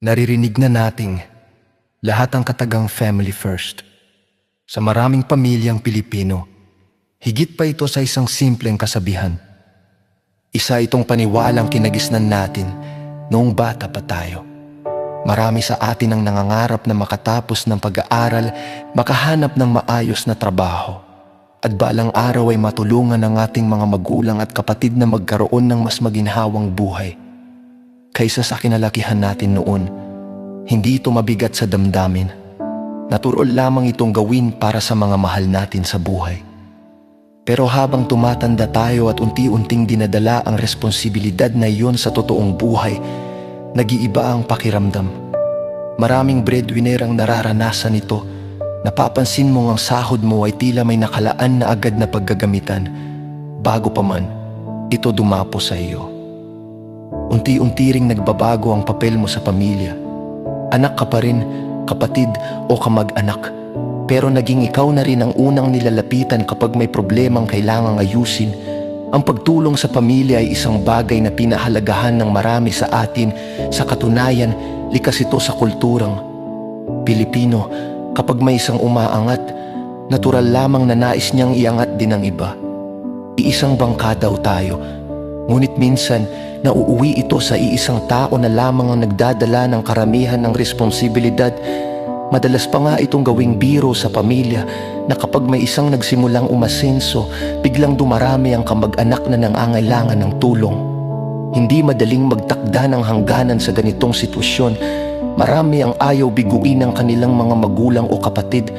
Naririnig na nating lahat ang katagang family first. Sa maraming pamilyang Pilipino, higit pa ito sa isang simpleng kasabihan. Isa itong paniwalang kinagisnan natin noong bata pa tayo. Marami sa atin ang nangangarap na makatapos ng pag-aaral, makahanap ng maayos na trabaho, at balang araw ay matulungan ang ating mga magulang at kapatid na magkaroon ng mas maginhawang buhay. Kaysa sa kinalakihan natin noon, hindi ito mabigat sa damdamin. Natural lamang itong gawin para sa mga mahal natin sa buhay. Pero habang tumatanda tayo at unti-unting dinadala ang responsibilidad na iyon sa totoong buhay, nag-iiba ang pakiramdam. Maraming breadwinner ang nararanasan ito. Napapansin mong ang sahod mo ay tila may nakalaan na agad na paggagamitan bago pa man ito dumapo sa iyo. Unti-unti ring nagbabago ang papel mo sa pamilya. Anak ka pa rin, kapatid o kamag-anak. Pero naging ikaw na rin ang unang nilalapitan kapag may problemang kailangang ayusin. Ang pagtulong sa pamilya ay isang bagay na pinahalagahan ng marami sa atin. Sa katunayan, likas ito sa kulturang Pilipino. Kapag may isang umaangat, natural lamang na nais niyang iangat din ang iba. Iisang bangka daw tayo. Ngunit minsan, nauuwi ito sa iisang tao na lamang ang nagdadala ng karamihan ng responsibilidad. Madalas pa nga itong gawing biro sa pamilya na kapag may isang nagsimulang umasenso, biglang dumarami ang kamag-anak na nangangailangan ng tulong. Hindi madaling magtakda ng hangganan sa ganitong sitwasyon. Marami ang ayaw biguin ng kanilang mga magulang o kapatid,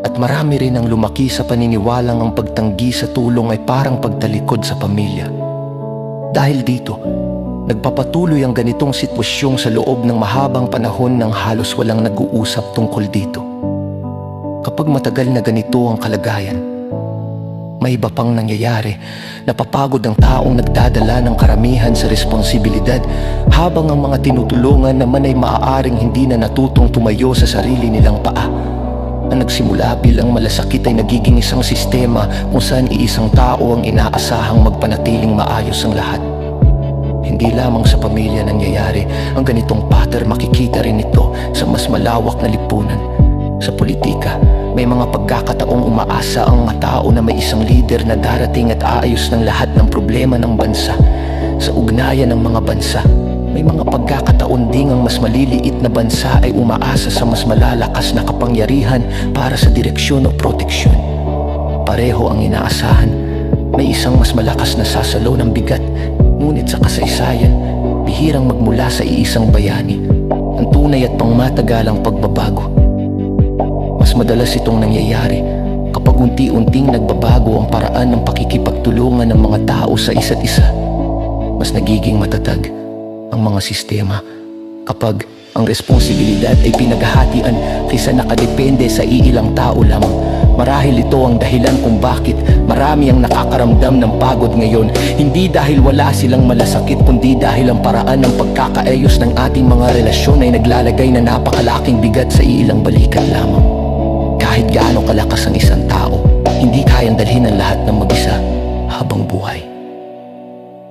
at marami rin ang lumaki sa paniniwalang ang pagtanggi sa tulong ay parang pagtalikod sa pamilya. Dahil dito, nagpapatuloy ang ganitong sitwasyong sa loob ng mahabang panahon nang halos walang nag-uusap tungkol dito. Kapag matagal na ganito ang kalagayan, may iba pang nangyayari. Napapagod ang taong nagdadala ng karamihan sa responsibilidad, habang ang mga tinutulungan naman ay maaaring hindi na natutong tumayo sa sarili nilang paa. Ang nagsimula bilang malasakit ay nagiging isang sistema kung saan iisang tao ang inaasahang magpanatiling maayos ang lahat. Hindi lamang sa pamilya nangyayari ang ganitong pattern, makikita rin ito sa mas malawak na lipunan. Sa politika, may mga pagkakataong umaasa ang mga tao na may isang leader na darating at aayos ng lahat ng problema ng bansa. Sa ugnayan ng mga bansa, may mga pagkakataon ding ang mas maliliit na bansa ay umaasa sa mas malalakas na kapangyarihan para sa direksyon o proteksyon. Pareho ang inaasahan, may isang mas malakas na sasalo ng bigat. Ngunit sa kasaysayan, bihirang magmula sa iisang bayani ang tunay at pangmatagalang pagbabago. Mas madalas itong nangyayari kapag unti-unting nagbabago ang paraan ng pakikipagtulungan ng mga tao sa isa't isa. Mas nagiging matatag ang mga sistema kapag ang responsibilidad ay pinaghahatian kaysa nakadepende sa iilang tao lamang. Marahil ito ang dahilan kung bakit marami ang nakakaramdam ng pagod ngayon. Hindi dahil wala silang malasakit, kundi dahil ang paraan ng pagkakaayos ng ating mga relasyon ay naglalagay na napakalaking bigat sa iilang balikan lamang. Kahit gaano kalakas ang isang tao, hindi kayang dalhin ang lahat ng mag-isa habang buhay.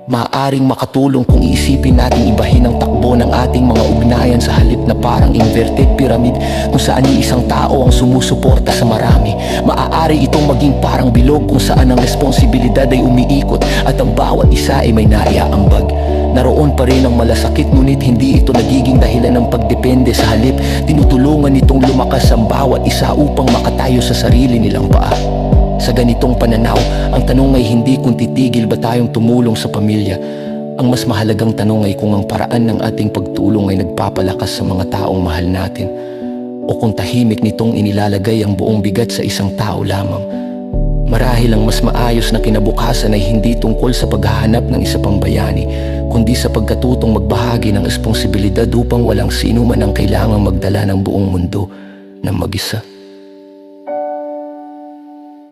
Maaaring makatulong kung iisipin natin ibahin ang takbo ng ating mga ugnayan sa halip na parang inverted pyramid kung saan isang tao ang sumusuporta sa marami. Maaari itong maging parang bilog kung saan ang responsibilidad ay umiikot at ang bawat isa ay may naiaambag. Naroon pa rin ang malasakit, ngunit hindi ito nagiging dahilan ng pagdepende. Sa halip, tinutulungan nitong lumakas ang bawat isa upang makatayo sa sarili nilang paa. Sa ganitong pananaw, ang tanong ay hindi kung titigil ba tayong tumulong sa pamilya. Ang mas mahalagang tanong ay kung ang paraan ng ating pagtulong ay nagpapalakas sa mga taong mahal natin, o kung tahimik nitong inilalagay ang buong bigat sa isang tao lamang. Marahil ang mas maayos na kinabukasan ay hindi tungkol sa paghahanap ng isa pang bayani, kundi sa pagkatutong magbahagi ng responsibilidad upang walang sino man ang kailangang magdala ng buong mundo ng mag-isa.